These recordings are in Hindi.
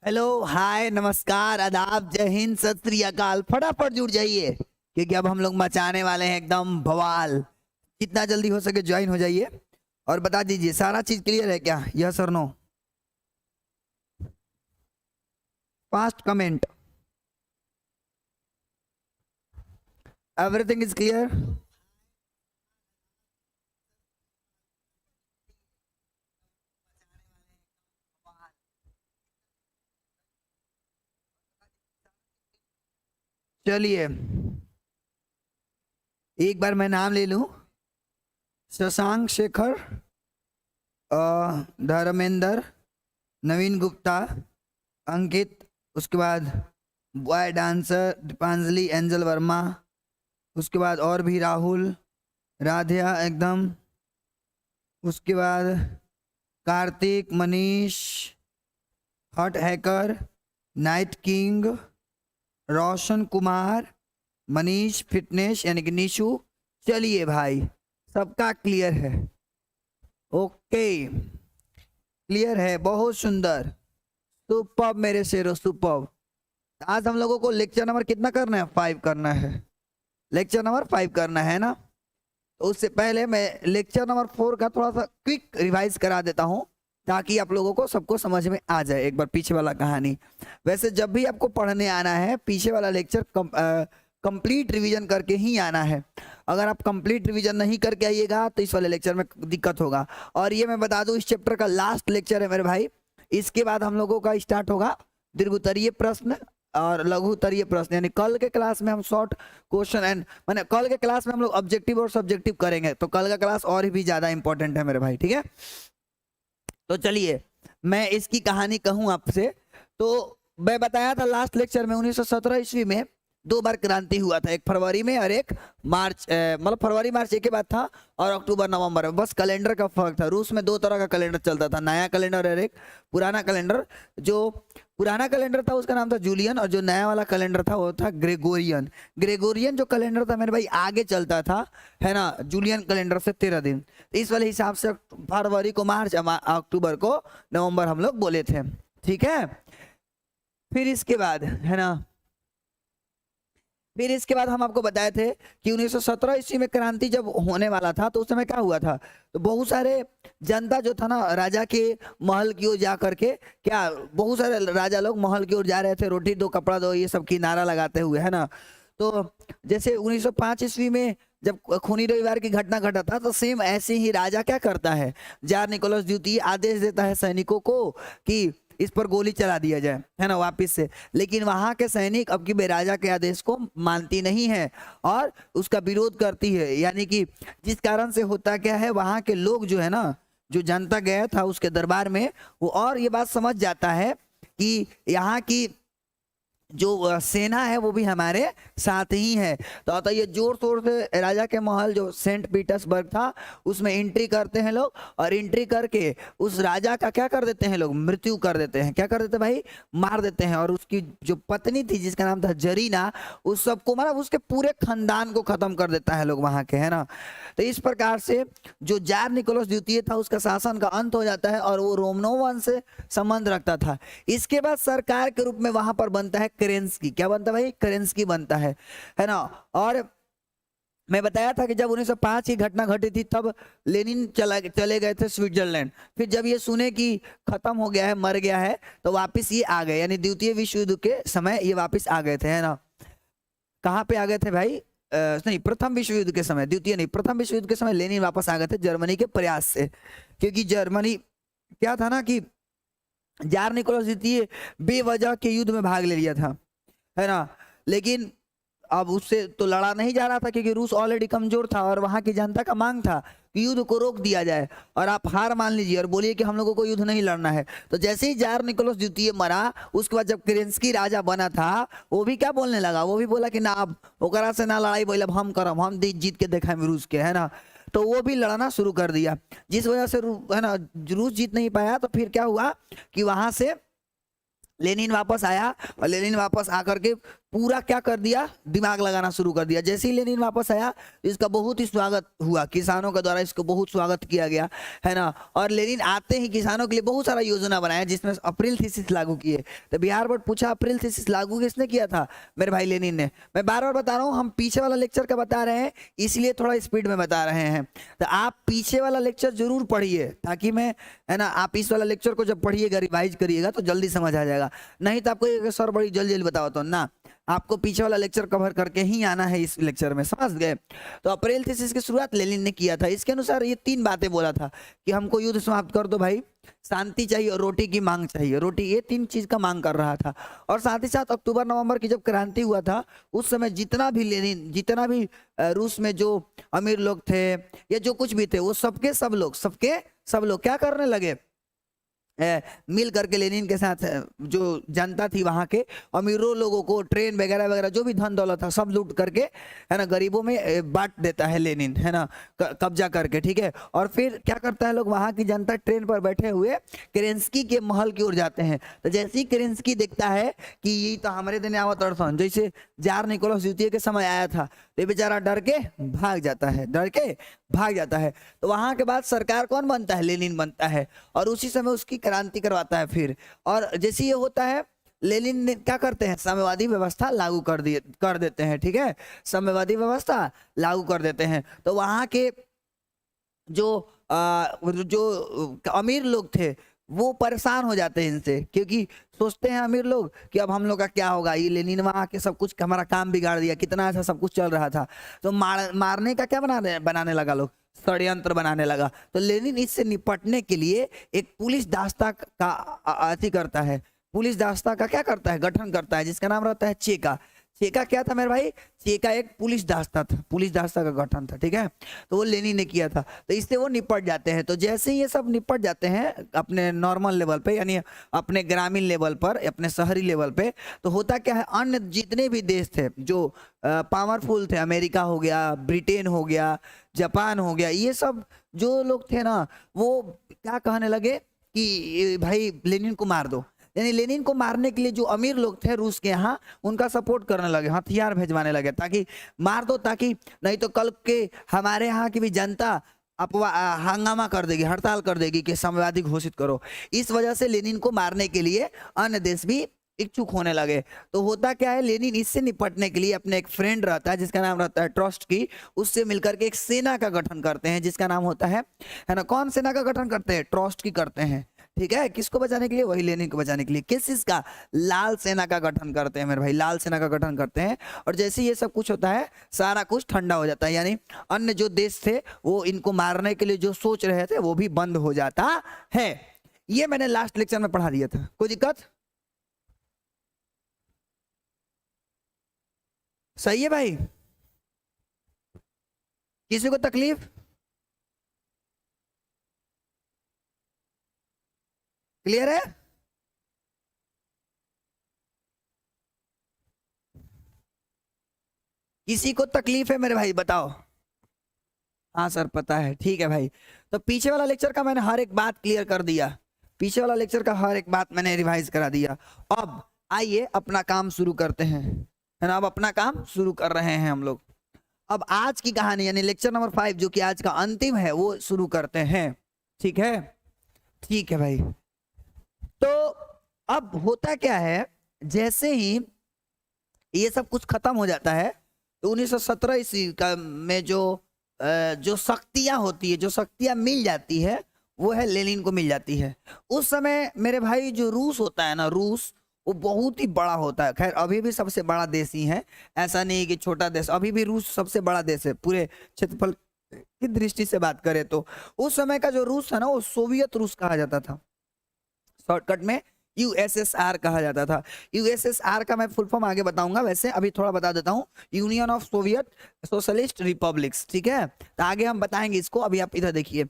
हेलो, हाय, नमस्कार, आदाब, जय हिंद, सत श्री अकाल। फटाफट जुड़ जाइए क्योंकि अब हम लोग मचाने वाले हैं एकदम बवाल। जितना जल्दी हो सके ज्वाइन हो जाइए और बता दीजिए सारा चीज क्लियर है क्या? यस और no? Fast comment. Everything is clear? चलिए एक बार मैं नाम ले लूं। शशांक शेखर, धर्मेंद्र, नवीन गुप्ता, अंकित, उसके बाद boy dancer Deepanjali, angel Verma, उसके बाद और भी राहुल, राधिया एकदम, उसके बाद Kartik, Manish, hot hacker, night king, Roshan Kumar, Manish fitness यानी कि निशु। चलिए भाई, सबका क्लियर है? ओके, क्लियर है, बहुत सुंदर, सुपर्ब मेरे शेरों, सुपर्ब। आज हम लोगों को लेक्चर नंबर कितना करना है? 5 करना है। लेक्चर नंबर 5 करना है ना? तो उससे पहले मैं लेक्चर नंबर 4 का थोड़ा सा क्विक रिवाइज करा देता हूं ताकि आप लोगों को सबको समझ में आ जाए एक बार पीछे वाला कहानी। वैसे जब भी आपको पढ़ने आना है पीछे वाला लेक्चर कंप्लीट रिवीजन करके ही आना है। अगर आप कंप्लीट रिवीजन नहीं करके आइएगा तो इस वाले लेक्चर में दिक्कत होगा। और ये मैं बता दूं, इस चैप्टर का लास्ट लेक्चर है मेरे भाई। इसके बाद हम लोगों का स्टार्ट होगा दीर्घोत्तरीय प्रश्न और लघुत्तरीय प्रश्न, यानी कल के क्लास में हम शॉर्ट क्वेश्चन एंड मैंने कल के क्लास में हम लोग ऑब्जेक्टिव और सब्जेक्टिव करेंगे, तो कल का क्लास और भी ज्यादा इंपॉर्टेंट है मेरे भाई, ठीक है? तो चलिए मैं इसकी कहानी कहूं आपसे। तो मैं बताया था लास्ट लेक्चर में 1917 ईस्वी में 2 बार क्रांति हुआ था, एक फरवरी में और एक मार्च, मतलब फरवरी मार्च एक के बाद था और अक्टूबर नवंबर में, बस कैलेंडर का फर्क था। रूस में 2 तरह का कैलेंडर चलता था, नया कैलेंडर और एक पुराना कैलेंडर। जो पुराना कैलेंडर था उसका नाम था जूलियन और जो नया वाला कैलेंडर था वो था ग्रेगोरियन। ग्रेगोरियन जो कैलेंडर था मेरे भाई आगे चलता था, है ना, जूलियन कैलेंडर से 13 दिन। इस वाले हिसाब से फरवरी को मार्च, अक्टूबर को नवंबर हम लोग बोले थे, ठीक है? फिर इसके बाद, है ना, फिर इसके बाद हम आपको बताए थे कि 1917 ईस्वी में क्रांति जब होने वाला था तो उस समय क्या हुआ था, तो बहुत सारे जनता जो था ना राजा के महल की ओर जा करके, क्या बहुत सारे राजा लोग महल की ओर जा रहे थे, रोटी दो कपड़ा दो ये सब की नारा लगाते हुए, है ना। तो जैसे 1905 ईस्वी में जब खूनी रविवार की घटना घटा था तो सेम ऐसे ही राजा क्या करता है, जार निकोलस द्वितीय आदेश देता है सैनिकों को कि इस पर गोली चला दिया जाए, है ना, वापिस से। लेकिन वहां के सैनिक अब की बेराजा के आदेश को मानती नहीं है और उसका विरोध करती है, यानी कि जिस कारण से होता क्या है, वहां के लोग जो है ना, जो जनता गया था उसके दरबार में, वो और ये बात समझ जाता है कि यहाँ की जो सेना है वो भी हमारे साथ ही है। तो आता ये जोर शोर से राजा के महल जो सेंट पीटर्सबर्ग था उसमें एंट्री करते हैं लोग, और एंट्री करके उस राजा का क्या कर देते हैं लोग, मृत्यु कर देते हैं। क्या कर देते हैं भाई? मार देते हैं। और उसकी जो पत्नी थी जिसका नाम था जरीना, उस सबको मतलब उसके पूरे खानदान को खत्म कर देता है लोग वहां के, है ना। तो इस प्रकार से जो जार निकोलस द्वितीय था उसका शासन का अंत हो जाता है और वो रोमनोव वंश से संबंध रखता था। इसके बाद सरकार के रूप में वहां पर बनता है करेंस्की। क्या बनता है भाई? करेंस्की बनता है ना। और मैं बताया था कि जब 1905 की घटना घटी थी तब लेनिन चले गए थे स्विट्जरलैंड। फिर जब ये सुने कि खत्म हो गया है, मर गया है, तो वापस ये आ गए, यानी द्वितीय विश्व युद्ध के समय ये वापस आ गए थे, है ना। कहाँ पे आ गए थे भाई? नहीं, प्रथम विश्व युद्ध के समय, द्वितीय नहीं, प्रथम विश्व युद्ध के समय लेनिन वापस आ गए थे जर्मनी के प्रयास से। क्योंकि जर्मनी क्या था ना कि जार निकोलस द्वितीय बेवजह के युद्ध में भाग ले लिया था, है ना। लेकिन अब उससे तो लड़ा नहीं जा रहा था क्योंकि रूस ऑलरेडी कमजोर था और वहां की जनता का मांग था कि युद्ध को रोक दिया जाए और आप हार मान लीजिए और बोलिए कि हम लोगों को युद्ध नहीं लड़ना है। तो जैसे ही जार निकोलस द्वितीय मरा, उसके बाद जब केरेंस्की राजा बना था वो भी क्या बोलने लगा, वो भी बोला कि ना अब ओकरा से ना लड़ाई बोले, अब हम करम, हम जीत के देखा रूस के, है ना। तो वो भी लड़ना शुरू कर दिया, जिस वजह से है ना रूस जीत नहीं पाया। तो फिर क्या हुआ कि वहां से लेनिन वापस आया और लेनिन वापस आकर के पूरा क्या कर दिया, दिमाग लगाना शुरू कर दिया। जैसे ही लेनिन वापस आया, इसका बहुत ही स्वागत हुआ, किसानों के द्वारा इसको बहुत स्वागत किया गया, है ना। और लेनिन आते ही किसानों के लिए बहुत सारा योजना बनाया, जिसमें अप्रैल थीसिस लागू किए। तो बिहार बोर्ड पूछा अप्रैल थीसिस लागू किसने किया था, मेरे भाई लेनिन ने। मैं बार बार बता रहा हूँ, हम पीछे वाला लेक्चर का बता रहे हैं, इसलिए थोड़ा स्पीड में बता रहे हैं। तो आप पीछे वाला लेक्चर जरूर पढ़िए, ताकि मैं, है ना, आप इस वाला लेक्चर को जब पढ़िएगा, रिवाइज करिएगा तो जल्दी समझ आ जाएगा। नहीं तो आपको ये सर बड़ी जल्दी जल्दी बताओ तो ना, आपको पीछे वाला लेक्चर कवर करके ही आना है इस लेक्चर में, समझ गए। तो अप्रैल थीसिस की शुरुआत लेनिन ने किया था। इसके अनुसार ये 3 बातें बोला था कि हमको युद्ध समाप्त कर दो भाई, शांति चाहिए और रोटी की मांग चाहिए, रोटी, ये 3 चीज का मांग कर रहा था। और साथ ही साथ अक्टूबर नवंबर की जब क्रांति हुआ था, उस समय जितना भी लेनिन, जितना भी रूस में जो अमीर लोग थे या जो कुछ भी थे, वो सबके सब लोग क्या करने लगे, मिल करके लेनिन के साथ जो जनता थी वहां के अमीरों लोगों को ट्रेन वगैरह वगैरह जो भी धन दौलत था सब लूट करके, है ना, गरीबों में बांट देता है लेनिन, है ना, कब्जा करके, ठीक है। और फिर क्या करता है, लोग वहां की जनता ट्रेन पर बैठे हुए केरेंस्की के महल की ओर जाते हैं। तो जैसे ही केरेंस्की देखता है कि ये तो हमारे दिन आवत अर्थन, जैसे जार निकोलस द्वितीय के समय आया था, तो बेचारा डर के भाग जाता है। तो वहां के बाद सरकार कौन बनता है, लेनिन बनता है, और उसी समय उसकी क्रांति करवाता है फिर। और जैसे ये होता है, लेनिन ने क्या करते हैं, साम्यवादी व्यवस्था लागू कर देते हैं, ठीक है, साम्यवादी व्यवस्था लागू कर देते हैं। तो वहां के जो अमीर लोग थे वो परेशान हो जाते हैं इनसे, क्योंकि सोचते हैं अमीर लोग कि अब हम लोग का क्या होगा, ये लेनिन वहां के सब कुछ हमारा काम बिगाड़ दिया, कितना अच्छा सब कुछ चल रहा था। तो मारने का क्या बनाने लगा, लोग षड्यंत्र बनाने लगा। तो लेनिन इससे निपटने के लिए एक पुलिस दास्ता का अति करता है, पुलिस दास्ता का क्या करता है, गठन करता है, जिसका नाम रहता है चेका। चेका क्या था मेरे भाई, चेका एक पुलिस दास्ता था, पुलिस दास्ता का गठन था, ठीक है। तो वो लेनिन ने किया था, तो इससे वो निपट जाते हैं। तो जैसे ही ये सब निपट जाते हैं अपने नॉर्मल लेवल पे, यानी अपने ग्रामीण लेवल पर, अपने शहरी लेवल पे, तो होता क्या है, अन्य जितने भी देश थे जो पावरफुल थे, अमेरिका हो गया, ब्रिटेन हो गया, जापान हो गया, ये सब जो लोग थे ना, वो क्या कहने लगे कि भाई लेनिन को मार दो। यानी लेनिन को मारने के लिए जो अमीर लोग थे रूस के यहाँ, उनका सपोर्ट करने लगे, हथियार भेजवाने लगे, ताकि मार दो, ताकि नहीं तो कल के हमारे यहाँ की भी जनता हंगामा कर देगी, हड़ताल कर देगी कि साम्यवादी घोषित करो। इस वजह से लेनिन को मारने के लिए अन्य देश भी इच्छुक होने लगे। तो होता क्या है, लेनिन इससे निपटने के लिए अपने एक फ्रेंड रहता है जिसका नाम रहता है ट्रॉट्स्की, उससे मिलकर के एक सेना का गठन करते हैं जिसका नाम होता है ना, कौन सेना का गठन करते हैं, ट्रॉट्स्की करते हैं, ठीक है। किसको बचाने के लिए, वही लेनिन को बचाने के लिए। किस चीज का, लाल सेना का गठन करते हैं मेरे भाई, लाल सेना का गठन करते हैं। और जैसे ये सब कुछ होता है, सारा कुछ ठंडा हो जाता है, यानी अन्य जो देश थे वो इनको मारने के लिए जो सोच रहे थे वो भी बंद हो जाता है। ये मैंने लास्ट लेक्चर में पढ़ा दिया था, कोई दिक्कत, सही है भाई, किसी को तकलीफ, क्लियर है। किसी को तकलीफ है मेरे भाई, बताओ। हाँ सर पता है, ठीक है भाई। तो पीछे वाला लेक्चर का मैंने हर एक बात क्लियर कर दिया, पीछे वाला लेक्चर का हर एक बात मैंने रिवाइज करा दिया। अब आइए अपना काम शुरू करते हैं, है ना, अब अपना काम शुरू कर रहे हैं हम लोग। अब आज की कहानी यानी लेक्चर नंबर 5 जो कि आज का अंतिम है वो शुरू करते हैं, ठीक है, ठीक है भाई। तो अब होता क्या है, जैसे ही ये सब कुछ खत्म हो जाता है तो 1917 ईस्वी का में जो शक्तियां होती है, जो शक्तियां मिल जाती है, वो है लेनिन को मिल जाती है। उस समय मेरे भाई जो रूस होता है ना, रूस वो बहुत ही बड़ा होता है। खैर अभी भी सबसे बड़ा देश ही है, ऐसा नहीं कि छोटा देश, अभी भी रूस सबसे बड़ा देश है पूरे क्षेत्रफल की दृष्टि से बात करें तो। उस समय का जो रूस था ना, वो सोवियत रूस कहा जाता था, शॉर्टकट में यूएसएसआर कहा जाता था। यूएसएसआर का मैं फुल फॉर्म आगे बताऊंगा, वैसे अभी थोड़ा बता देता हूं, union of Soviet socialist republics, ठीक है। तो आगे हम बताएंगे इसको, अभी आप इधर देखिए।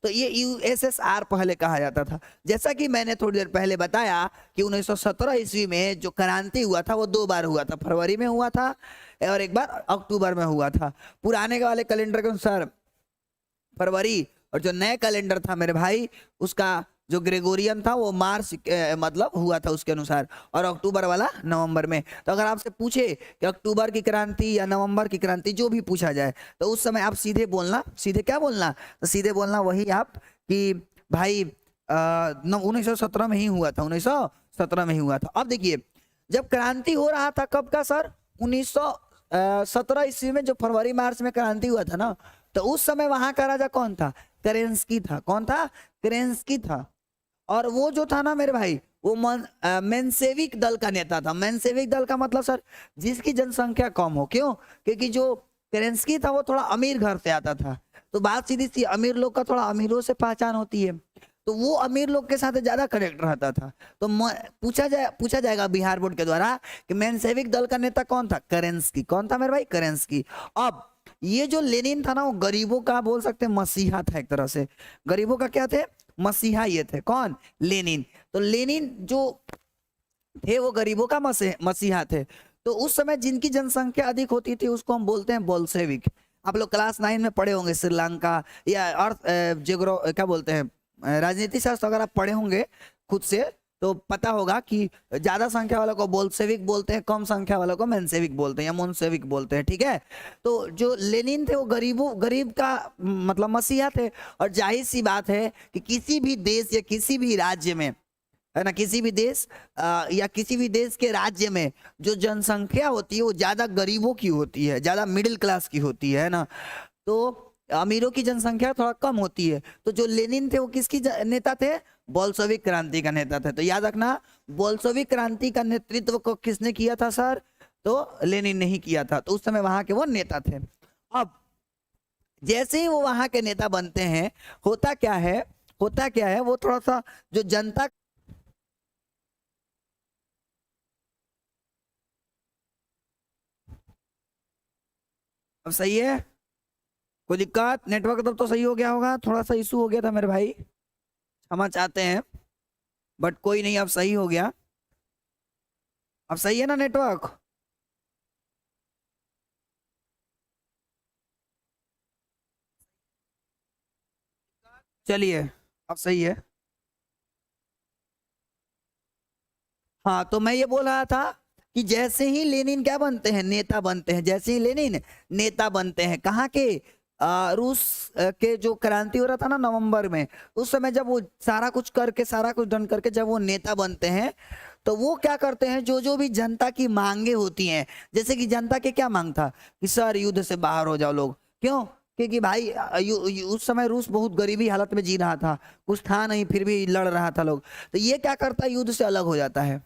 तो ये यूएसएसआर पहले कहा जाता था। जैसा कि मैंने थोड़ी देर पहले बताया कि 1917 ईस्वी में जो क्रांति हुआ था वो 2 बार हुआ था, फरवरी में हुआ था और एक बार अक्टूबर में हुआ था। पुराने वाले कैलेंडर के अनुसार फरवरी, और जो नए कैलेंडर था मेरे भाई उसका जो ग्रेगोरियन था वो मार्च मतलब हुआ था उसके अनुसार, और अक्टूबर वाला नवंबर में। तो अगर आपसे पूछे कि अक्टूबर की क्रांति या नवंबर की क्रांति, जो भी पूछा जाए, तो उस समय आप सीधे बोलना, सीधे क्या बोलना, तो सीधे बोलना वही आप कि भाई 1917 में ही हुआ था, 1917 में ही हुआ था। अब देखिए जब क्रांति हो रहा था कब का सर, 1917 ईस्वी में, जो फरवरी मार्च में क्रांति हुआ था ना, तो उस समय वहां का राजा कौन था, केरेंस्की था। कौन था, केरेंस्की था। और वो जो था ना मेरे भाई, वो मेंसेविक दल का नेता था। मेंसेविक दल का मतलब सर जिसकी जनसंख्या कम हो। क्यों, क्योंकि जो केरेंस्की था वो थोड़ा अमीर घर से आता था, तो बात सीधी सी, अमीर लोग का थोड़ा अमीरों से पहचान होती है, तो वो अमीर लोग के साथ ज्यादा कनेक्ट रहता था। तो पूछा जाएगा बिहार बोर्ड के द्वारा कि मेंसेविक दल का नेता कौन था, केरेंस्की। कौन था मेरे भाई, केरेंस्की। अब ये जो लेनिन था ना, वो गरीबों का बोल सकते हैं मसीहा था, एक तरह से गरीबों का क्या थे, मसीहा ये थे। कौन, लेनिन। तो लेनिन जो थे वो गरीबों का मसीहा थे। तो उस समय जिनकी जनसंख्या अधिक होती थी उसको हम बोलते हैं बोल्शेविक। आप लोग क्लास 9 में पढ़े होंगे श्रीलंका या अर्थ जियोग्रो क्या बोलते हैं, राजनीति शास्त्र अगर आप पढ़े होंगे खुद से तो पता होगा कि ज्यादा संख्या वालों को बोल्शेविक बोलते हैं, कम संख्या वालों को मेंसेविक बोलते हैं या मोन्सेविक बोलते हैं। ठीक है, तो जो लेनिन थे वो गरीब का मतलब मसीहा थे। और जाहिर सी बात है कि किसी भी देश या किसी भी राज्य में, है ना, किसी भी देश या किसी भी देश के राज्य में जो जनसंख्या होती है वो ज्यादा गरीबों की होती है, ज्यादा मिडिल क्लास की होती है ना, तो अमीरों की जनसंख्या थोड़ा कम होती है। तो जो लेनिन थे वो किसकी नेता थे, बोल्शेविक क्रांति का नेता थे। तो याद रखना, बोल्शेविक क्रांति का नेतृत्व को किसने किया था सर, तो लेनिन ने ही किया था। तो उस समय वहां के वो नेता थे। अब जैसे ही वो वहां के नेता बनते हैं, होता क्या है वो थोड़ा सा जो जनता, अब सही है, कोई दिक्कत, नेटवर्क तब तो सही हो गया होगा, थोड़ा सा इशू हो गया था मेरे भाई, क्षमा चाहते हैं, बट कोई नहीं, अब सही हो गया। अब सही है ना नेटवर्क, चलिए अब सही है। हाँ, तो मैं ये बोल रहा था कि जैसे ही लेनिन क्या बनते हैं, नेता बनते हैं, जैसे ही लेनिन नेता बनते हैं, कहाँ के, रूस के जो क्रांति हो रहा था ना नवंबर में, उस समय जब वो सारा कुछ करके, सारा कुछ डन करके जब वो नेता बनते हैं, तो वो क्या करते हैं, जो जो भी जनता की मांगे होती हैं, जैसे कि जनता के क्या मांग था कि सर युद्ध से बाहर हो जाओ लोग। क्यों, क्योंकि भाई उस समय रूस बहुत गरीबी हालत में जी रहा था, कुछ था नहीं, फिर भी लड़ रहा था लोग। तो ये क्या करता है, युद्ध से अलग हो जाता है।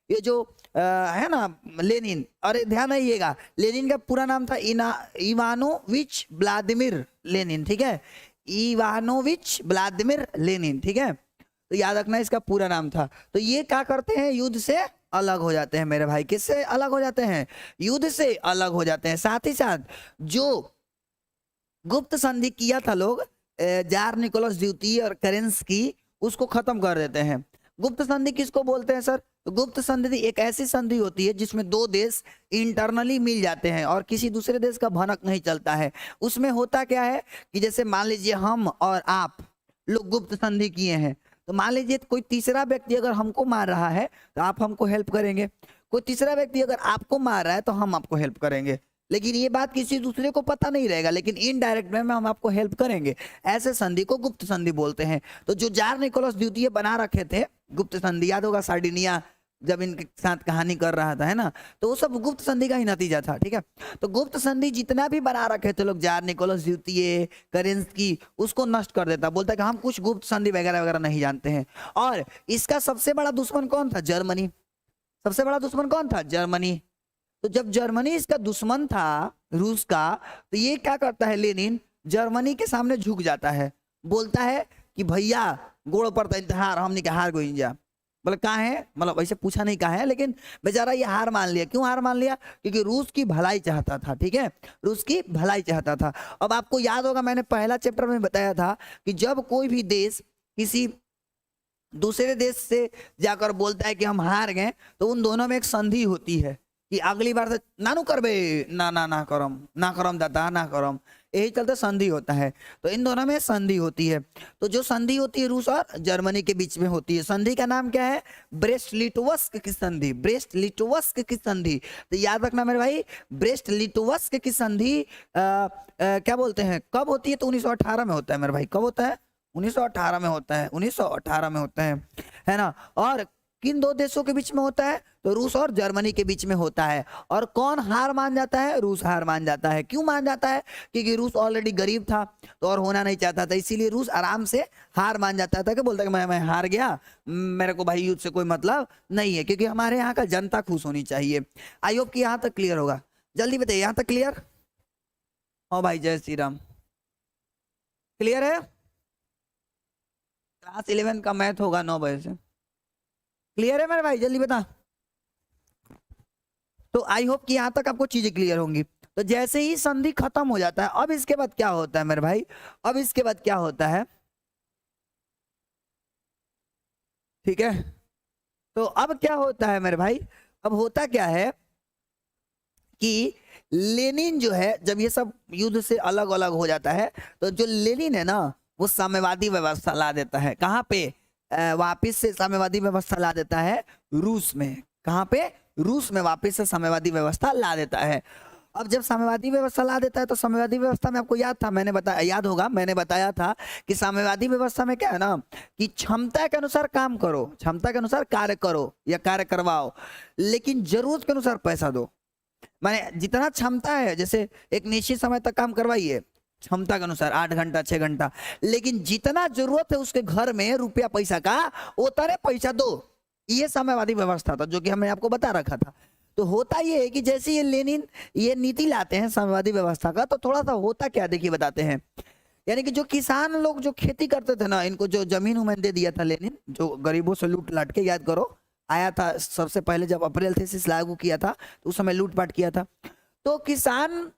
ये जो है ना लेनिन, अरे ध्यान रखिएगा, लेनिन का पूरा नाम था इवानोविच व्लादिमीर लेनिन। ठीक है, इवानोविच व्लादिमीर लेनिन। ठीक है, तो याद रखना इसका पूरा नाम था। तो ये क्या करते हैं, युद्ध से अलग हो जाते हैं मेरे भाई। किससे अलग हो जाते हैं, युद्ध से अलग हो जाते हैं। साथ ही साथ जो गुप्त संधि किया था लोग, जार निकोलस द्वितीय और केरेंस्की, उसको खत्म कर देते हैं। गुप्त संधि किसको बोलते हैं सर, तो गुप्त संधि एक ऐसी संधि होती है जिसमें दो देश इंटरनली मिल जाते हैं और किसी दूसरे देश का भनक नहीं चलता है। उसमें होता क्या है कि जैसे मान लीजिए हम और आप लोग गुप्त संधि किए हैं, तो मान लीजिए कोई तीसरा व्यक्ति अगर हमको मार रहा है तो आप हमको हेल्प करेंगे, कोई तीसरा व्यक्ति अगर आपको मार रहा है तो हम आपको हेल्प करेंगे, लेकिन ये बात किसी दूसरे को पता नहीं रहेगा, लेकिन इनडायरेक्ट में हम आपको हेल्प करेंगे। ऐसे संधि को गुप्त संधि बोलते हैं। तो जो जार निकोलस द्वितीय बना रखे थे गुप्त संधि, याद होगा सार्डिनिया जब इनके साथ कहानी कर रहा था, है ना, तो वो सब गुप्त संधि का ही नतीजा था। ठीक है, तो गुप्त संधि जितना भी बना रखे थे लोग, जार निकोलस द्वितीय, केरेंस्की, उसको नष्ट कर देता, बोलता कि हम कुछ गुप्त संधि वगैरह वगैरह नहीं जानते हैं। और इसका सबसे बड़ा दुश्मन कौन था, जर्मनी। सबसे बड़ा दुश्मन कौन था, जर्मनी। तो जब जर्मनी इसका दुश्मन था रूस का, तो ये क्या करता है, लेनिन जर्मनी के सामने झुक जाता है, बोलता है कि भैया गोड़ पर इंतहार, हमने क्या हार गई जा, बोले कहाँ है, मतलब ऐसे पूछा नहीं कहाँ है, लेकिन बेचारा ये हार मान लिया। क्यों हार मान लिया, क्योंकि रूस की भलाई चाहता था। ठीक है, रूस की भलाई चाहता था। अब आपको याद होगा मैंने पहला चैप्टर में बताया था कि जब कोई भी देश किसी दूसरे देश से जाकर बोलता है कि हम हार गए, तो उन दोनों में एक संधि होती है। कि अगली बार से नानू करबे, ना करम दादा ना करम, यही चलते संधि होता है। तो इन दोनों में संधि होती है। तो जो संधि होती है रूस और जर्मनी के बीच में होती है, संधि का नाम क्या है? ब्रेस्ट लिटोवस्क की संधि, ब्रेस्ट लिटोवस्क की संधि। तो याद रखना मेरे भाई, ब्रेस्ट लिटोवस्क की संधि क्या बोलते हैं, कब होती है? तो 1918 में होता है मेरे भाई। कब होता है? 1918 में होता है, 1918 में होता है ना। और किन दो देशों के बीच में होता है? तो रूस और जर्मनी के बीच में होता है। और कौन हार मान जाता है? रूस हार मान जाता है। क्यों मान जाता है? क्योंकि रूस ऑलरेडी गरीब था तो और होना नहीं चाहता था, इसीलिए रूस आराम से हार मान जाता था कि बोलता कि मैं हार गया, मेरे को भाई युद्ध से कोई मतलब नहीं है, क्योंकि हमारे यहाँ का जनता खुश होनी चाहिए। आई होप कि यहाँ तक क्लियर होगा। जल्दी बताइए, यहाँ तक क्लियर? हाँ भाई, जय श्री राम। क्लियर है? क्लास 11 का मैथ होगा 9 बजे से। क्लियर है मेरे भाई? जल्दी बता। तो आई होप कि यहां तक आपको चीजें क्लियर होंगी। तो जैसे ही संधि खत्म हो जाता है, अब इसके बाद क्या होता है मेरे भाई? अब इसके बाद क्या होता है? ठीक है, तो अब क्या होता है मेरे भाई? अब होता क्या है कि लेनिन जो है, जब ये सब युद्ध से अलग अलग हो जाता है, तो जो लेनिन है ना, वो साम्यवादी व्यवस्था ला देता है। कहाँ पे? वापिस से साम्यवादी व्यवस्था ला देता है रूस में। कहाँ पे? रूस में वापिस से साम्यवादी व्यवस्था ला देता है। अब जब साम्यवादी व्यवस्था ला देता है, तो साम्यवादी व्यवस्था में आपको याद था, मैंने बताया, याद होगा मैंने बताया था कि साम्यवादी व्यवस्था में क्या है ना, कि क्षमता के अनुसार काम करो, क्षमता के अनुसार कार्य करो या कार्य करवाओ, लेकिन जरूरत के अनुसार पैसा दो। माने जितना क्षमता है, जैसे एक निश्चित समय तक काम करवाइए क्षमता के अनुसार, 8 घंटा 6 घंटा, लेकिन जितना जरूरत है उसके घर में रुपया पैसा का, उतने पैसा दो। ये साम्यवादी व्यवस्था था, जो कि हमने आपको बता रखा था। तो होता ये है कि जैसे ये लेनिन ये नीति लाते हैं साम्यवादी व्यवस्था का, तो थोड़ा सा होता क्या देखिए बताते हैं। यानी कि जो किसान लोग जो खेती करते थे ना, इनको जो जमीन उमीन दे दिया था लेनिन, जो गरीबों से लूट लाट के, याद करो आया था सबसे पहले जब अप्रैल थीसिस लागू किया था, तो उस समय लूटपाट किया था। तो किसान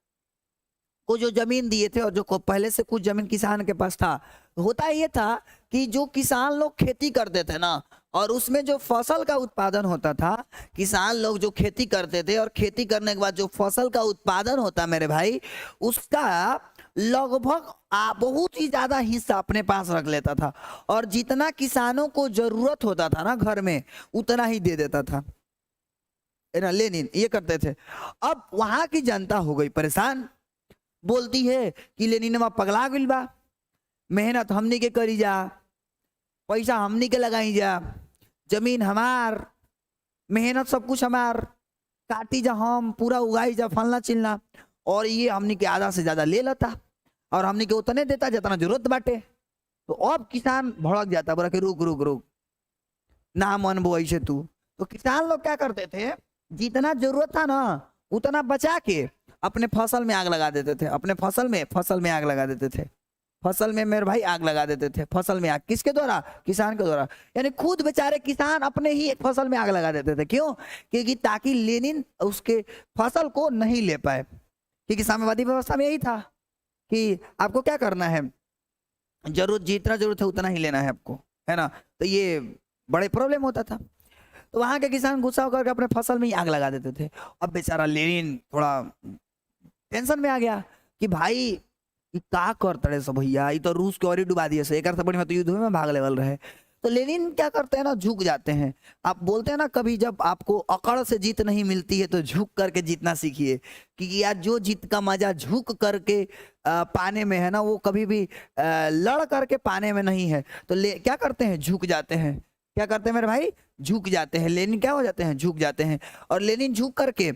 को जो जमीन दिए थे, और जो पहले से कुछ जमीन किसान के पास था, होता ये था कि जो किसान लोग खेती करते थे ना, और उसमें जो फसल का उत्पादन होता था, किसान लोग जो खेती करते थे और खेती करने के बाद जो फसल का उत्पादन होता मेरे भाई, उसका लगभग बहुत ही ज्यादा हिस्सा अपने पास रख लेता था, और जितना किसानों को जरूरत होता था ना घर में, उतना ही दे देता था। लेनिन ये करते थे। अब वहां की जनता हो गई परेशान, बोलती है कि लेनिनवा पगला गइल बा, मेहनत हमनी के करी जा, पैसा हमनी के लगाई जा, जमीन हमार, मेहनत सब कुछ हमार, काटी जा हम, पूरा उगाई जा, फलना चिलना, और ये हमनी के आधा से ज्यादा ले लेता और हमनी के उतने देता जितना जरूरत बाटे। तो अब किसान भड़क जाता, बोला कि रुक रुक रुक, ना मन वो ऐसे तू। तो किसान लोग क्या करते थे, जितना जरूरत था ना उतना बचा के अपने फसल में आग लगा देते थे, अपने फसल में आग लगा देते थे, फसल में मेरे भाई आग लगा देते थे। फसल में आग किसके द्वारा? किसान के द्वारा। यानी खुद बेचारे किसान अपने ही फसल में आग लगा देते थे। क्यों? क्योंकि ताकि लेनिन उसके फसल को नहीं ले पाए, क्योंकि साम्यवादी व्यवस्था में यही था कि आपको क्या करना है, जरूरत जितना जरूरत है उतना ही लेना है आपको, है ना। तो ये बड़े प्रॉब्लम होता था। तो वहां के किसान गुस्सा होकर अपने फसल में ही आग लगा देते थे। अब बेचारा लेनिन थोड़ा टेंशन में आ गया कि भाई का करते रहे सब भैया, ये तो रूस के और ही डुबा दिए से, एक अर्थ बढ़िया तो युद्ध में भाग लेवल रहे। तो लेनिन क्या करते हैं ना, झुक जाते हैं। आप बोलते हैं ना, कभी जब आपको अकड़ से जीत नहीं मिलती है तो झुक करके जीतना सीखिए, क्योंकि यार जो जीत का मजा झुक करके पाने में है ना, वो कभी भी लड़ करके पाने में नहीं है। तो क्या करते हैं, झुक जाते हैं। क्या करते हैं मेरे भाई? झुक जाते हैं। लेनिन क्या हो जाते हैं? झुक जाते हैं। और लेनिन झुक करके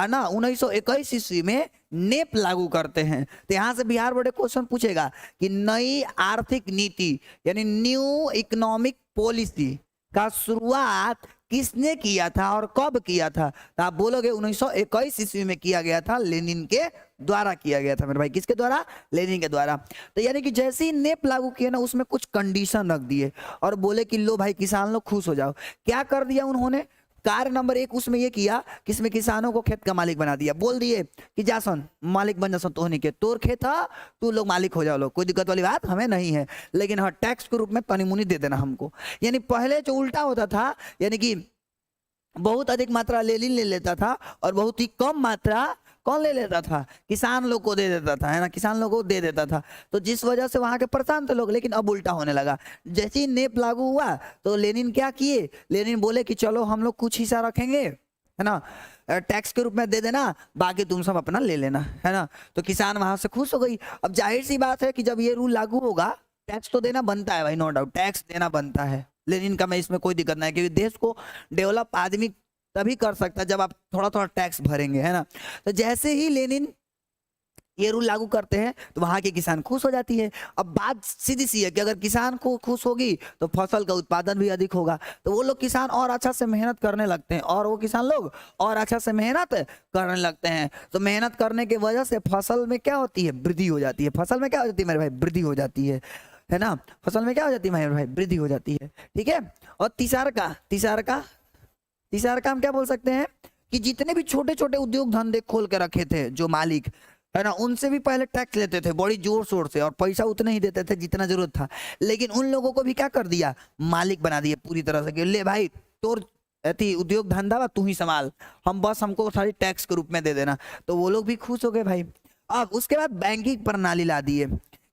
ना 1921 ईस्वी में नेप लागू करते हैं। तो यहाँ से बिहार बोर्ड क्वेश्चन पूछेगा कि नई आर्थिक नीति यानी न्यू इकोनॉमिक पॉलिसी का शुरुआत किसने किया था और कब किया था? तो आप बोलोगे 1921 ईस्वी में किया गया था, लेनिन के द्वारा किया गया था मेरे भाई। किसके द्वारा? लेनिन के द्वारा। तो यानी कि जैसे ही नेप लागू किया ना, उसमें कुछ कंडीशन रख दिए और बोले कि लो भाई किसान लोग खुश हो जाओ। क्या कर दिया उन्होंने? कार्य नंबर 1 उसमें ये किया कि इसमें किसानों को खेत का मालिक बना दिया। बोल दिए कि जासन मालिक बन जासन, तो होने के तोर खेत था, तू लोग मालिक हो जाओ, लोग कोई दिक्कत वाली बात हमें नहीं है, लेकिन हाँ टैक्स के रूप में तनी मुनी दे देना हमको। यानी पहले जो उल्टा होता था, यानी कि बहुत अधिक मात्रा लेनिन ले लेता था और बहुत ही कम मात्रा कौन ले लेता था, किसान लोग को दे देता था, है ना, किसान लोगों को दे देता था। तो जिस वजह से वहां के परेशान थे लोग। लेकिन अब उल्टा होने लगा। जैसे ही नेप लागू हुआ तो लेनिन क्या किए, लेनिन बोले कि चलो हम लोग कुछ हिस्सा रखेंगे, है ना, टैक्स के रूप में दे देना, बाकी तुम सब अपना ले लेना, है ना। तो किसान वहां से खुश हो गई। अब जाहिर सी बात है कि जब ये रूल लागू होगा टैक्स तो देना बनता है भाई, नो डाउट टैक्स देना बनता है। लेनिन का मैं इसमें कोई दिक्कत नहीं, क्योंकि देश को डेवलप आदमी तभी कर सकता है जब आप थोड़ा थोड़ा टैक्स भरेंगे, है ना। तो जैसे ही लेनिन ये रूल लागू करते हैं तो वहां के किसान खुश हो जाती है। अब बात सीधी सी है कि अगर किसान को खुश होगी तो फसल का उत्पादन भी अधिक होगा, तो वो लोग किसान और अच्छा से मेहनत करने लगते हैं, और वो किसान लोग और अच्छा से मेहनत करने लगते हैं। तो मेहनत करने की वजह से फसल में क्या होती है, वृद्धि हो जाती है। फसल में क्या हो जाती है मेरे भाई, वृद्धि हो जाती है ना। फसल में क्या हो जाती है मेरे भाई, वृद्धि हो जाती है, ठीक है। और तीसरा काम क्या बोल सकते हैं कि जितने भी छोटे छोटे उद्योग धंधे खोल के रखे थे जो मालिक, है ना, उनसे भी पहले टैक्स लेते थे बड़ी जोर शोर से, और पैसा उतना ही देते थे जितना जरूरत था। लेकिन उन लोगों को भी क्या कर दिया, मालिक बना दिया पूरी तरह से कि ले भाई तोर अति उद्योग धंधा तू ही संभाल, हम बस हमको सारी टैक्स के रूप में दे देना। तो वो लोग भी खुश हो गए भाई। अब उसके बाद बैंकिंग प्रणाली ला दिए।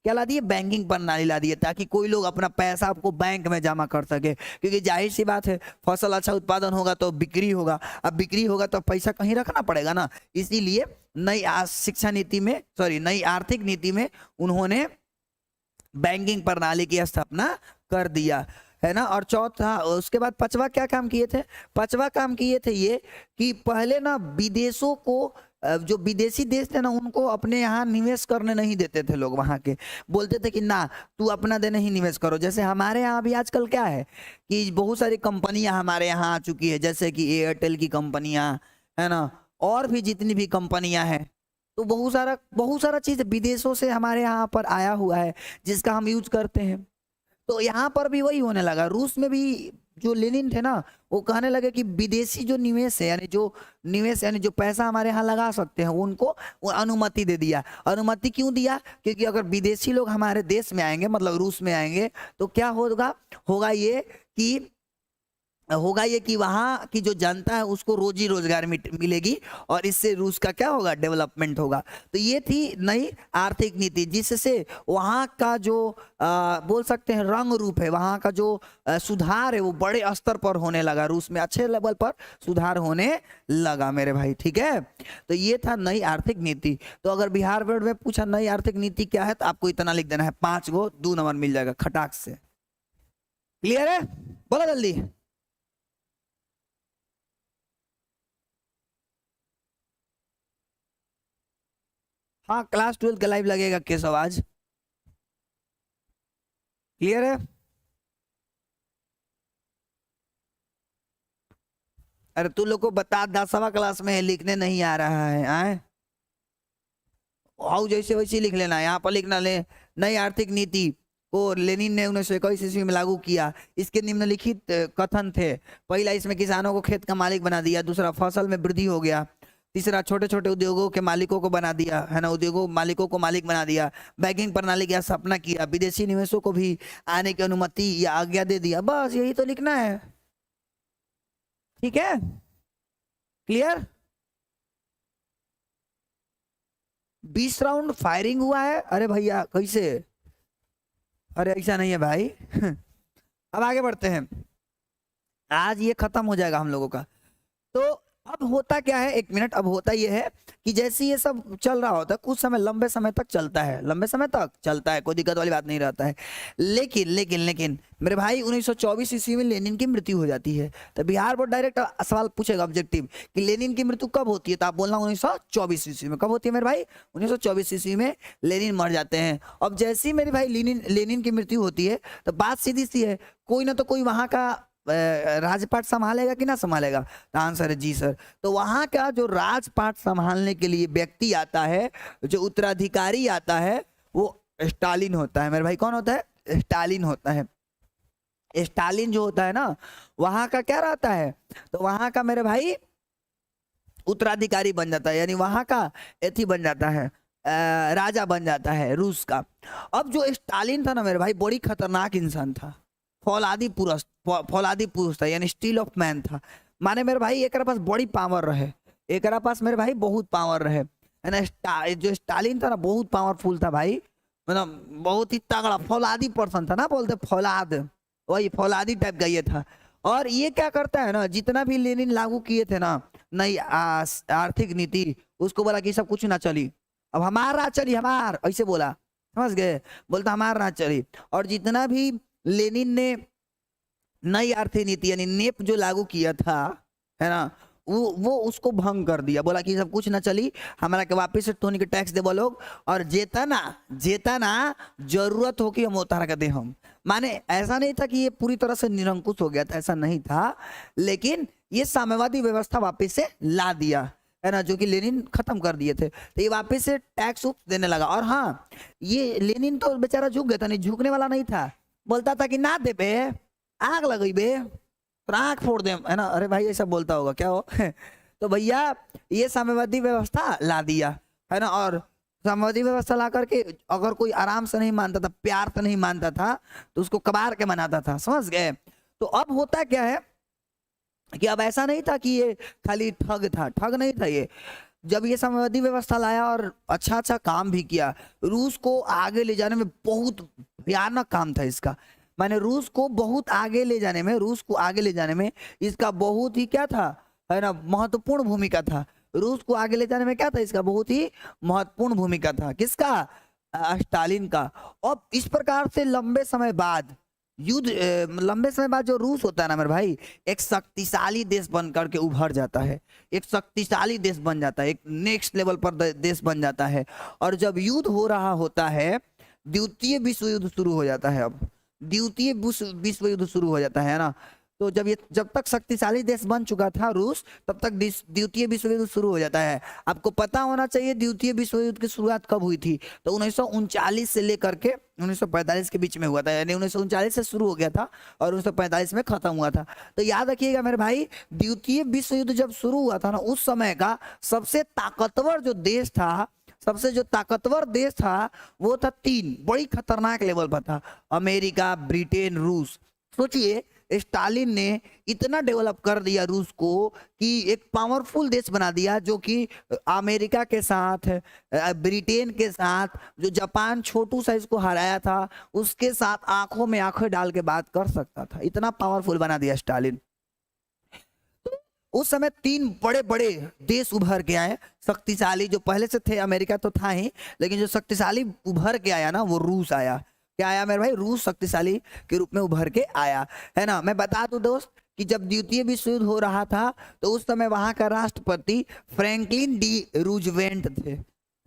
क्या ला दिए, बैंकिंग प्रणाली ला दिए, ताकि कोई लोग अपना पैसा आपको बैंक में जमा कर सके। क्योंकि जाहिर सी बात है फसल अच्छा उत्पादन होगा तो बिक्री होगा, अब बिक्री होगा तो पैसा कहीं रखना पड़ेगा ना। इसीलिए नई आर्थिक नीति में उन्होंने बैंकिंग प्रणाली की स्थापना कर दिया, है ना। और चौथा, उसके बाद पांचवा क्या काम किए थे, पांचवा काम किए थे ये कि पहले ना विदेशों को, जो विदेशी देश थे ना, उनको अपने यहाँ निवेश करने नहीं देते थे लोग। वहाँ के बोलते थे कि ना तू अपना देने ही निवेश करो। जैसे हमारे यहाँ भी आजकल क्या है कि बहुत सारी कंपनियां हमारे यहाँ आ चुकी है, जैसे कि एयरटेल की कंपनियां, है ना, और भी जितनी भी कंपनियां हैं। तो बहुत सारा चीज विदेशों से हमारे यहाँ पर आया हुआ है जिसका हम यूज करते हैं। तो यहाँ पर भी वही होने लगा। रूस में भी जो लेनिन थे ना, वो कहने लगे कि विदेशी जो निवेश है, यानी जो पैसा हमारे यहाँ लगा सकते हैं, उनको वो अनुमति दे दिया। अनुमति क्यों दिया, क्योंकि अगर विदेशी लोग हमारे देश में आएंगे, मतलब रूस में आएंगे, तो क्या होगा ये कि वहाँ की जो जनता है उसको रोजी रोजगार मिलेगी, और इससे रूस का क्या होगा, डेवलपमेंट होगा। तो ये थी नई आर्थिक नीति, जिससे वहाँ का जो बोल सकते हैं रंग रूप है, वहाँ का जो सुधार है वो बड़े स्तर पर होने लगा। रूस में अच्छे लेवल पर सुधार होने लगा मेरे भाई, ठीक है। तो ये था नई आर्थिक नीति। तो अगर बिहार बोर्ड में पूछा नई आर्थिक नीति क्या है, तो आपको इतना लिख देना है, 5 गो 2 नंबर मिल जाएगा खटाक से। क्लियर है, बोलो जल्दी। हाँ, क्लास 12 का लाइव लगेगा केशव आज। क्लियर है। अरे तू लोग को बता, 10वां क्लास में है, लिखने नहीं आ रहा है, आए आओ जैसे वैसे लिख लेना। यहाँ पर लिखना ले, नई आर्थिक नीति को लेनिन ने 1921 ईस्वी में लागू किया। इसके निम्नलिखित कथन थे। पहला, इसमें किसानों को खेत का मालिक बना दिया। दूसरा, फसल में वृद्धि हो गया। तीसरा, छोटे छोटे उद्योगों के मालिकों को बना दिया, है ना, उद्योगों मालिकों को मालिक बना दिया। बैंकिंग प्रणाली की स्थापना किया। विदेशी निवेशों को भी आने की अनुमति या आज्ञा दे दिया। बस यही तो लिखना है, ठीक है। क्लियर। 20 राउंड फायरिंग हुआ है। अरे भैया कैसे, अरे ऐसा नहीं है भाई। अब आगे बढ़ते हैं, आज ये खत्म हो जाएगा हम लोगों का। तो अब होता क्या है, 1 मिनट, अब होता ये है कि जैसे ये सब चल रहा होता है, कुछ समय लंबे समय तक चलता है, कोई दिक्कत वाली बात नहीं रहता है। लेकिन मेरे भाई 1924 ईस्वी में लेनिन की मृत्यु हो जाती है। तो बिहार बोर्ड डायरेक्ट सवाल पूछेगा ऑब्जेक्टिव कि लेनिन की मृत्यु कब होती है, तो आप बोलना 1924 ईस्वी में। कब होती है मेरे भाई, 1924 ईस्वी में लेनिन मर जाते हैं। अब जैसे ही मेरे भाई लेनिन की मृत्यु होती है, तो बात सीधी सी है, कोई ना तो कोई वहां का राजपाट संभालेगा कि ना संभालेगा। तो आंसर है जी सर। तो वहां का जो राजपाट संभालने के लिए व्यक्ति आता है, जो उत्तराधिकारी आता है, वो स्टालिन होता है मेरे भाई। कौन होता है, स्टालिन होता है। स्टालिन जो होता है ना, वहां का क्या रहता है, तो वहां का मेरे भाई उत्तराधिकारी बन जाता है, यानी वहां का एथी बन जाता है, राजा बन जाता है रूस का। अब जो स्टालिन था ना मेरे भाई, बड़ी खतरनाक इंसान था, फौलादी पुरुष था, यानी स्टील ऑफ मैन था। माने मेरे भाई एक पास बड़ी पावर रहे, एक पास मेरे भाई बहुत पावर रहे, है ना। जो स्टालिन था ना बहुत पावरफुल था भाई, मतलब बहुत ही तगड़ा फौलादी पर्सन था ना, बोलते फौलाद, वही फौलादी टाइप का ये था। और ये क्या करता है ना, जितना भी लेनिन लागू किए थे ना नई आर्थिक नीति, उसको बोला कि सब कुछ ना चली, अब हमार राज चली, हमार, ऐसे बोला, समझ गए, बोलता हमार राज चली। और जितना भी लेनिन ने नई आर्थिक नीति यानी नेप जो लागू किया था, है ना, वो उसको भंग कर दिया, बोला कि सब कुछ ना चली, हमारा के वापिस से टोनी के टैक्स देवो लोग, और जेता ना जरूरत हो कि हम उतार कर दे हम। माने ऐसा नहीं था कि ये पूरी तरह से निरंकुश हो गया था, ऐसा नहीं था, लेकिन ये साम्यवादी व्यवस्था वापिस से ला दिया, है ना, जो कि लेनिन खत्म कर दिए थे। तो ये वापिस से टैक्स देने लगा। और हाँ, ये लेनिन तो बेचारा झुक गया था, नहीं झुकने वाला नहीं था, बोलता था कि ना दे बे, आग लगी बे, तो आंख फोड़ दे, है ना। अरे भाई ऐसा बोलता होगा क्या हो तो भैया ये साम्यवादी व्यवस्था ला दिया, है ना। और साम्यवादी व्यवस्था ला करके अगर कोई आराम से नहीं मानता था, प्यार से नहीं मानता था, तो उसको कबार के मनाता था, समझ गए। तो अब होता क्या है कि अब ऐसा नहीं था कि ये खाली ठग था, ठग नहीं था ये। जब ये साम्यवादी व्यवस्था लाया और अच्छा अच्छा काम भी किया, रूस को आगे ले जाने में बहुत भयानक काम था इसका। माने रूस को बहुत आगे ले जाने में, रूस को आगे ले जाने में इसका बहुत ही क्या था, है ना, महत्वपूर्ण भूमिका था। रूस को आगे ले जाने में क्या था, इसका बहुत ही महत्वपूर्ण भूमिका था। किसका? स्टालिन का। अब इस प्रकार से लंबे समय बाद युद्ध, लंबे समय बाद जो रूस होता है ना मेरे भाई, एक शक्तिशाली देश बन करके उभर जाता है, एक शक्तिशाली देश बन जाता है, एक नेक्स्ट लेवल पर देश बन जाता है। और जब युद्ध हो रहा होता है, द्वितीय विश्व युद्ध शुरू हो जाता है, अब द्वितीय विश्व युद्ध शुरू हो जाता है ना। तो जब तक शक्तिशाली देश बन चुका था रूस, तब तक द्वितीय विश्व युद्ध शुरू हो जाता है। आपको पता होना चाहिए द्वितीय विश्व युद्ध की शुरुआत कब हुई थी, तो 1939 से लेकर के 1945 के बीच में हुआ था, यानी 1939 से शुरू हो गया था और 1945 में खत्म हुआ था। तो याद रखिएगा मेरे भाई, द्वितीय विश्व युद्ध जब शुरू हुआ था ना, उस समय का सबसे ताकतवर जो देश था, सबसे जो ताकतवर देश था, वो था तीन, बड़ी खतरनाक लेवल पर था, अमेरिका, ब्रिटेन, रूस। सोचिए स्टालिन ने इतना डेवलप कर दिया रूस को कि एक पावरफुल देश बना दिया, जो कि अमेरिका के साथ, ब्रिटेन के साथ, जो जापान छोटू सा इसको हराया था, उसके साथ आंखों में आंखें डाल के बात कर सकता था, इतना पावरफुल बना दिया स्टालिन। उस समय तीन बड़े बड़े देश उभर के आए, शक्तिशाली, जो पहले से थे, अमेरिका तो था ही, लेकिन जो शक्तिशाली उभर के आया ना, वो रूस आया। क्या आया मेरे भाई? रूस शक्तिशाली के रूप में उभर के आया, है ना। मैं बता दूं दोस्त कि जब द्वितीय विश्व युद्ध हो रहा था, तो उस समय वहां का राष्ट्रपति फ्रैंकलिन डी रूजवेल्ट थे,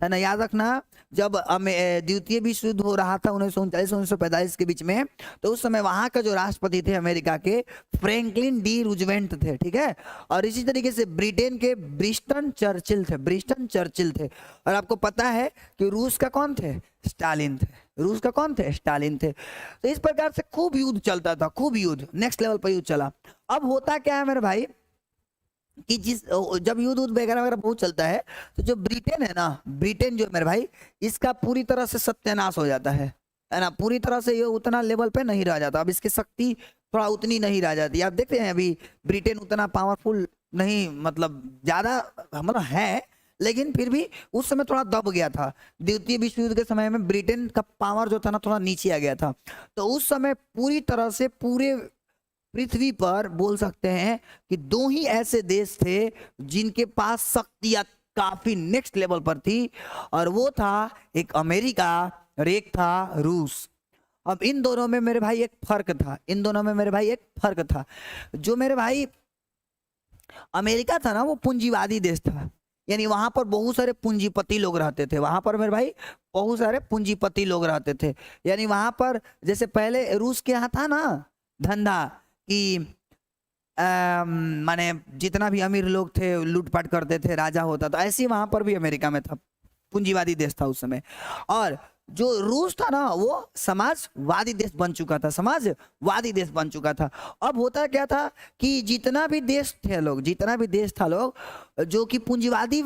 है ना, याद रखना। जब द्वितीय विश्व युद्ध हो रहा था 1939-1945 के बीच में, तो उस समय वहां का जो राष्ट्रपति थे अमेरिका के, फ्रैंकलिन डी रूजवेल्ट थे, ठीक है। और इसी तरीके से ब्रिटेन के ब्रिस्टन चर्चिल थे। और आपको पता है कि रूस का कौन थे? स्टालिन थे। रूस का कौन थे? स्टालिन थे। तो इस प्रकार से खूब युद्ध चलता था, खूब युद्ध, नेक्स्ट लेवल पर युद्ध चला। अब होता क्या है मेरे भाई कि जब युद्ध वगैरह वगैरह बहुत चलता है, तो जो ब्रिटेन है ना, ब्रिटेन जो मेरे भाई, इसका पूरी तरह से सत्यानाश हो जाता है ना। पूरी तरह से ये उतना लेवल पे नहीं रह जाता, अब इसकी शक्ति थोड़ा उतनी नहीं रह जाती। आप देखते हैं अभी ब्रिटेन उतना पावरफुल नहीं, मतलब ज्यादा मतलब है, लेकिन फिर भी उस समय थोड़ा दब गया था। द्वितीय विश्व युद्ध के समय में ब्रिटेन का पावर जो था ना, थोड़ा नीचे आ गया था। तो उस समय पूरी तरह से पूरे पृथ्वी पर बोल सकते हैं कि दो ही ऐसे देश थे जिनके पास शक्तियां काफी नेक्स्ट लेवल पर थी, और वो था एक अमेरिका और एक था रूस। अब इन दोनों में मेरे भाई एक फर्क था, जो मेरे भाई अमेरिका था ना, वो पूंजीवादी देश था, यानी वहां पर बहुत सारे पूंजीपति लोग रहते थे, वहां पर मेरे भाई बहुत सारे पूंजीपति लोग रहते थे। यानी वहां पर जैसे पहले रूस के यहाँ था ना धंधा कि माने जितना भी अमीर लोग थे लूटपाट करते थे, राजा होता, तो ऐसे ही वहां पर भी अमेरिका में था, पूंजीवादी देश था उस समय। और जो रूस था ना, वो समाजवादी देश बन चुका था। अब होता क्या था कि जितना भी देश था लोग जो कि पूंजीवादी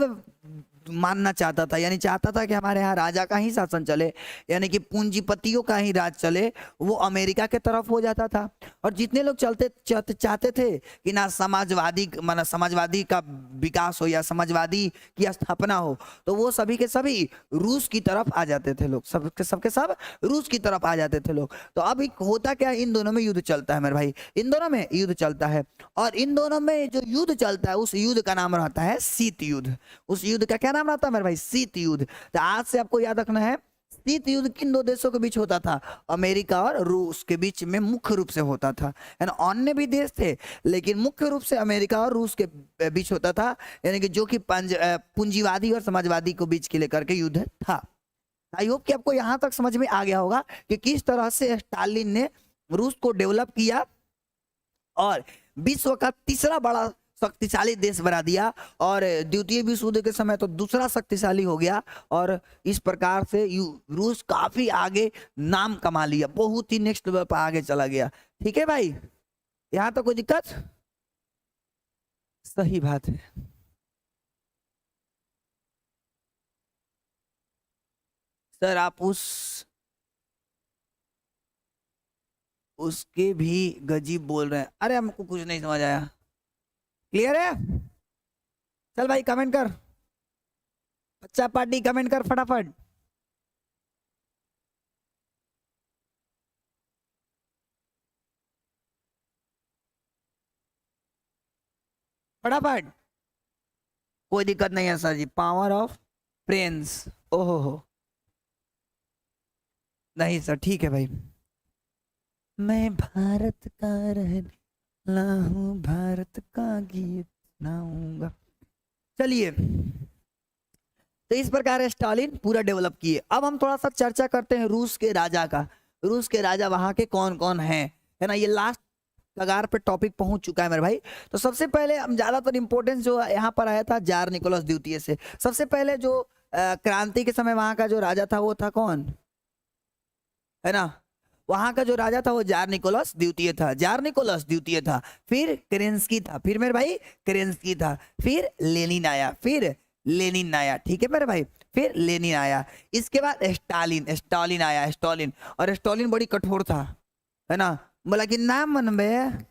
मानना चाहता था, यानी चाहता था कि हमारे यहाँ राजा का ही शासन चले, यानी कि पूंजीपतियों का ही राज चले, वो अमेरिका के तरफ हो जाता था। और जितने लोग चाहते थे कि ना समाजवादी माना समाजवादी का विकास हो या समाजवादी की स्थापना हो, तो वो सभी के सभी रूस की तरफ आ जाते थे लोग, सबके सब रूस की तरफ आ जाते थे लोग। तो अब होता क्या, इन दोनों में युद्ध चलता है मेरे भाई, इन दोनों में युद्ध चलता है। और इन दोनों में जो युद्ध चलता है उस युद्ध का नाम रहता है शीत युद्ध। उस युद्ध का क्या नाम रहता है मेरे भाई, शीत युद्ध। तो आज से आपको याद रखना है, शीत युद्ध किन दो देशों के बीच होता था, अमेरिका और रूस के बीच में मुख्य रूप से होता था। यानी अन्य भी देश थे, लेकिन मुख्य रूप से अमेरिका और रूस के बीच होता था, यानी कि जो कि पूंजीवादी और समाजवादी को बीच के लेकर के युद्ध था। आई होप कि आपको यहां तक समझ में आ गया होगा कि किस तरह से स्टालिन ने रूस को डेवलप किया और विश्व का तीसरा बड़ा शक्तिशाली देश बना दिया, और द्वितीय विश्व युद्ध के समय तो दूसरा शक्तिशाली हो गया। और इस प्रकार से रूस काफी आगे नाम कमा लिया, बहुत ही नेक्स्ट लेवल पर आगे चला गया। ठीक है भाई, यहां तो कोई दिक्कत? सही बात है। सर आप उसके भी गजीब बोल रहे हैं। अरे हमको कुछ नहीं समझ आया। क्लियर है? चल भाई कमेंट कर, बच्चा पार्टी कमेंट कर फटाफट। फटाफट, कोई दिक्कत नहीं है sir ji. Power of friends, ओहो हो, नहीं सर ठीक है भाई। मैं भारत का रहने वाला हूं, भारत का गीत सुनाऊंगा। चलिए, तो इस प्रकार स्टालिन पूरा डेवलप किए। अब हम थोड़ा सा चर्चा करते हैं रूस के राजा का। रूस के राजा वहां के कौन कौन हैं, है ना, ये लास्ट कगार पे टॉपिक पहुंच चुका है मेरे भाई। तो सबसे पहले हम ज्यादातर इंपॉर्टेंस जो यहाँ पर आया था जार निकोलस द्वितीय से। सबसे पहले जो क्रांति के समय वहां का जो राजा था वो था कौन, है ना, वहां का जो राजा था वो जार निकोलस द्वितीय था, जार निकोलस द्वितीय था। फिर केरेंस्की था, फिर मेरे भाई केरेंस्की था, फिर लेनिन आया, फिर लेनिन आया, ठीक है मेरे भाई, फिर लेनिन आया। इसके बाद स्टालिन, स्टालिन आया, स्टालिन। और स्टालिन बड़ी कठोर था, है ना, बोला कि ना मन में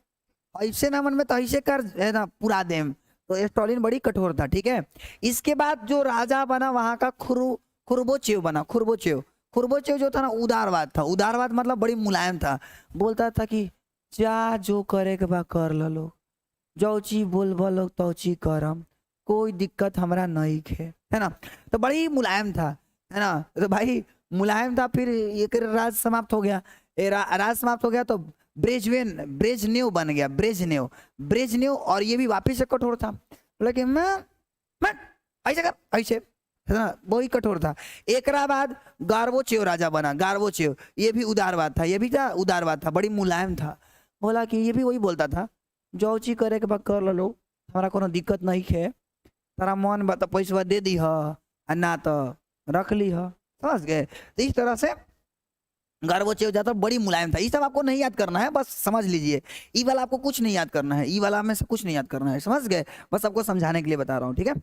ऐसे ना मन में तो ऐसे कर, है ना, पूरा देम। तो स्टालिन बड़ी कठोर था, ठीक है। इसके बाद जो राजा बना वहां का खुरबोचेव बना, खुरबोचेव। खुरबोचेव जो था ना उदारवाद था, उदारवाद मतलब बड़ी मुलायम था, बोलता था कि जा जो करे के बा कर लो, जौची बोल बोलो तौची करम, कोई दिक्कत हमरा नहीं है ना। तो बड़ी मुलायम था, है ना। तो भाई मुलायम था, फिर एक राज समाप्त हो गया, राज समाप्त हो गया तो ब्रेजनेव बन गया, ब्रेजनेव। और ये भी वापिस से कठोर था, लेकिन मैं ऐसे कर ऐसे, है ना, वही कठोर था। एक बाद गार्बोचेव राजा बना, गार्बोचेव, ये भी उदारवाद था, ये भी था उदारवाद था, बड़ी मुलायम था। बोला कि ये भी वही बोलता था, जौची करे के बाद कर लो, हमारा कोनो दिक्कत नहीं है, तारा मन बा तो पैसा दे दी है ना तो रख ली है, समझ गए। तो इस तरह से गार्बोचेव जाता बड़ी मुलायम था। ये सब आपको नहीं याद करना है, बस समझ लीजिए। ई वाला आपको कुछ नहीं याद करना है, ई वाला में से कुछ नहीं याद करना है, समझ गए, बस आपको समझाने के लिए बता रहा हूँ, ठीक है।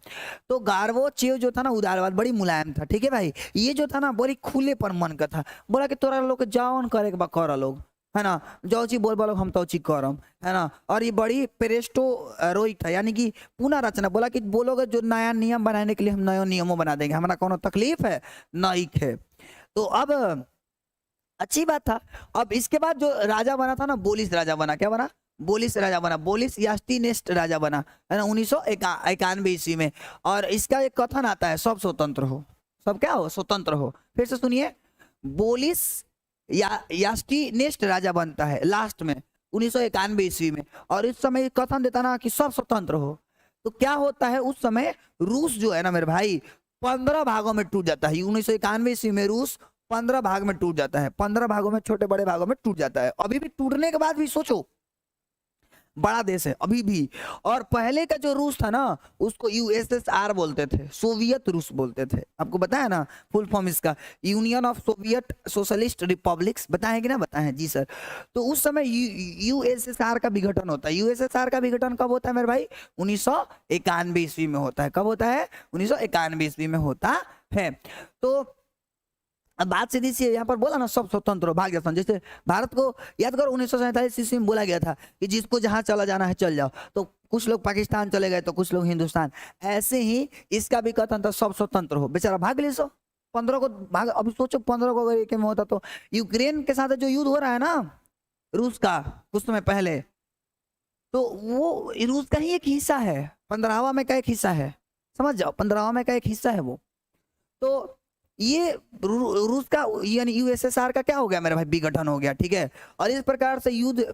तो गार्बोचेव जो था ना उदारवाद, बड़ी मुलायम था, ठीक है भाई। ये जो था ना बड़ी खुले पर मन का था, बोला कि तोरा लोग जाओन करे के बा कर लोग, है ना, जो चीज बोल बोलो हम तो चीज करम, है ना। और ये बड़ी पेरेस्टो रोइक था, यानी कि पुनः रचना, बोला कि बोलोगे जो नया नियम बनाने के लिए हम नया नियमों बना देंगे, हमारा कोनो तकलीफ है नहीं है। तो अब अच्छी बात था। अब इसके बाद जो राजा बना था ना, बोलिस राजा बना, क्या बना, बोलिस राजा बना, बोलिस यास्टीनेस्ट राजा बना, है ना, 1991 ईस्वी में। और इसका एक कथन आता है, सब स्वतंत्र हो, सब क्या हो, स्वतंत्र हो। फिर से सुनिए, बोलिस यास्टीनेस्ट राजा बनता है लास्ट में 1991 ईस्वी में, और इस समय कथन देता ना कि सब स्वतंत्र हो। तो क्या होता है, उस समय रूस जो है ना मेरे भाई 15 भागों में टूट जाता है। 1991 ईस्वी में रूस 15 भाग में टूट जाता है, 15 भागों में, छोटे बड़े भागों में टूट जाता है। अभी भी टूटने के बाद भी सोचो, बड़ा देश है अभी भी। और पहले का जो रूस था ना उसको यूएसएसआर बोलते थे, सोवियत रूस बोलते थे। आपको बताया ना फुल फॉर्म इसका, union of Soviet socialist republics, बताएं कि ना बताएं जी सर। तो उस समय यूएसएसआर का विघटन होता है। यूएसएसआर का विघटन कब होता है मेरे भाई? 1991 ईस्वी में होता है। कब होता है? 1991 ईस्वी में होता है। तो अब बात सीधी सी है, यहाँ पर बोला ना सब स्वतंत्र भाग जाता। जैसे भारत को याद करो 1947 ईस्वी में बोला गया था कि जिसको जहां चला जाना है चल जाओ, तो कुछ लोग पाकिस्तान चले गए तो कुछ लोग हिंदुस्तान। ऐसे ही इसका भी कथन था सब स्वतंत्र हो, बेचारा भाग ले। 15 को भाग, अभी सोचो 15 को अगर एक में होता तो। यूक्रेन के साथ जो युद्ध हो रहा है ना रूस का कुछ समय पहले, तो वो रूस का ही एक हिस्सा है, 15वां में का एक हिस्सा है, समझ जाओ 15वां में का एक हिस्सा है वो। तो ये रूस का यानी यूएसएसआर का क्या हो गया मेरे भाई? विघटन हो गया, ठीक है। और इस प्रकार से युद्ध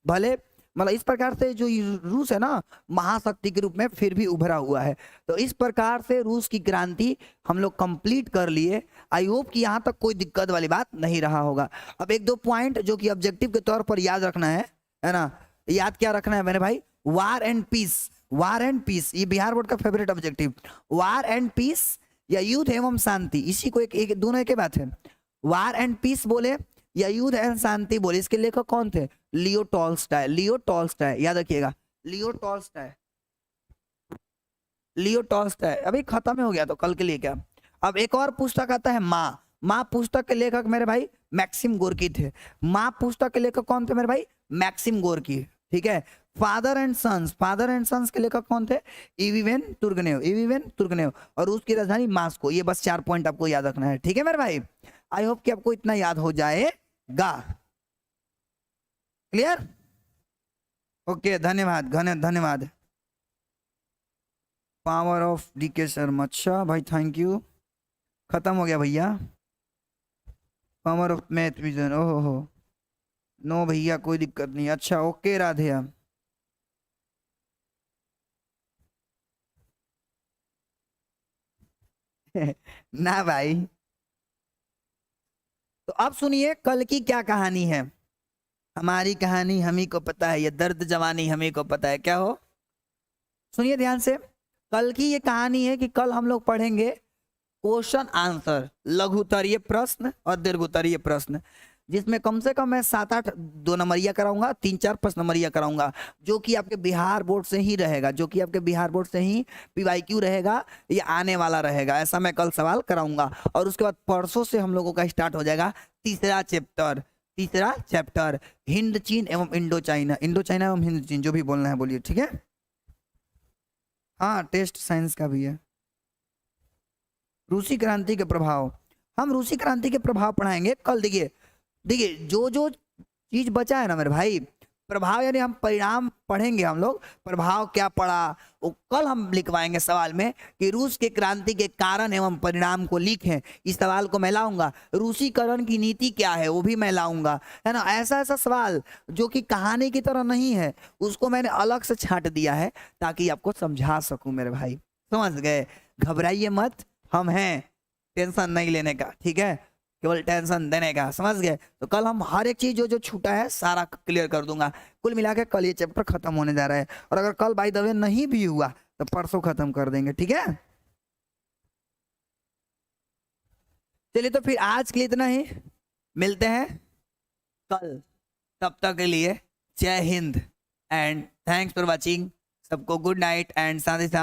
भले मतलब इस प्रकार से जो रूस है ना महाशक्ति के रूप में फिर भी उभरा हुआ है। तो इस प्रकार से रूस की क्रांति हम लोग कंप्लीट कर लिए। आई होप कि यहाँ तक कोई दिक्कत वाली बात नहीं रहा होगा। अब एक दो पॉइंट जो कि ऑब्जेक्टिव के तौर पर याद रखना है ना। याद क्या रखना है मेरे भाई? War and peace, war and peace, ये बिहार बोर्ड का favourite objective. War and peace या युद्ध एवं शांति, इसी को एक दोनों एक बात है। वार एंड पीस बोले या युद्ध एवं शांति बोले, इसके लेखक कौन थे? Leo Tolstoy. लियो टॉल्स्टॉय याद रखिएगा, लियो टॉल्स्टॉय। लियो टॉल्स्टॉय अभी खत्म हो गया तो कल के लिए क्या। अब एक और पुस्तक आता है माँ। माँ पुस्तक के लेखक मेरे भाई मैक्सिम गोर्की थे। माँ पुस्तक के लेखक कौन थे मेरे भाई? मैक्सिम गोर्की, ठीक है। Father and sons, father and sons के लेखक कौन थे? Ivan Turgenev, Ivan Turgenev. और उसकी राजधानी मास्को। ये बस 4 पॉइंट आपको याद रखना है, ठीक है मेरे भाई। आई होप कि आपको इतना याद हो जाएगा। क्लियर? ओके, धन्यवाद धन्यवाद। पावर ऑफ डीके शर्मा, अच्छा भाई थैंक यू। खत्म हो गया भैया। पावर ऑफ मैथ विजन, ओहो हो नो भैया कोई दिक्कत नहीं। अच्छा ओके राधे। ना भाई। तो अब सुनिए कल की क्या कहानी है। हमारी कहानी हम ही को पता है, ये दर्द जवानी हम ही को पता है। क्या हो? सुनिए ध्यान से। कल की ये कहानी है कि कल हम लोग पढ़ेंगे क्वेश्चन आंसर, लघुत्तरीय प्रश्न और दीर्घोत्तरीय प्रश्न, जिसमें कम से कम मैं 7-8 2 नंबरिया कराऊंगा, 3-4 5 नंबरिया कराऊंगा, जो कि आपके बिहार बोर्ड से ही रहेगा, जो कि आपके बिहार बोर्ड से ही पीवाईक्यू रहेगा, ये आने वाला रहेगा। ऐसा मैं कल सवाल कराऊंगा। और उसके बाद परसों से हम लोगों का स्टार्ट हो जाएगा तीसरा चैप्टर हिंद चीन एवं इंडो चाइना। इंडो चाइना एवं हिंद चीन, जो भी बोलना है बोलिए, ठीक है। हाँ टेस्ट साइंस का भी है। रूसी क्रांति के प्रभाव, हम रूसी क्रांति के प्रभाव पढ़ाएंगे कल। देखिए जो जो चीज बचा है ना मेरे भाई, प्रभाव यानी हम परिणाम पढ़ेंगे हम लोग, प्रभाव क्या पड़ा वो कल हम लिखवाएंगे सवाल में कि रूस के क्रांति के कारण एवं परिणाम को लिखें। इस सवाल को मैं लाऊंगा। रूसीकरण की नीति क्या है वो भी मैं लाऊंगा, है ना। ऐसा ऐसा सवाल जो कि कहानी की तरह नहीं है, उसको मैंने अलग से छांट दिया है ताकि आपको समझा सकूं मेरे भाई। समझ गए? घबराइए मत, हम हैं, टेंशन नहीं लेने का, ठीक है, केवल टेंशन देने का। समझ गए? तो कल हम हर एक चीज जो जो छूटा है सारा क्लियर कर दूंगा। कुल मिला के कल ये चैप्टर खत्म होने जा रहा है। और अगर कल बाय द वे नहीं भी हुआ तो परसों खत्म कर देंगे, ठीक है। चलिए तो फिर आज के लिए इतना ही, मिलते हैं कल। तब तक के लिए जय Hind and thanks for watching. सबको गुड नाइट एंड साथ ही साथ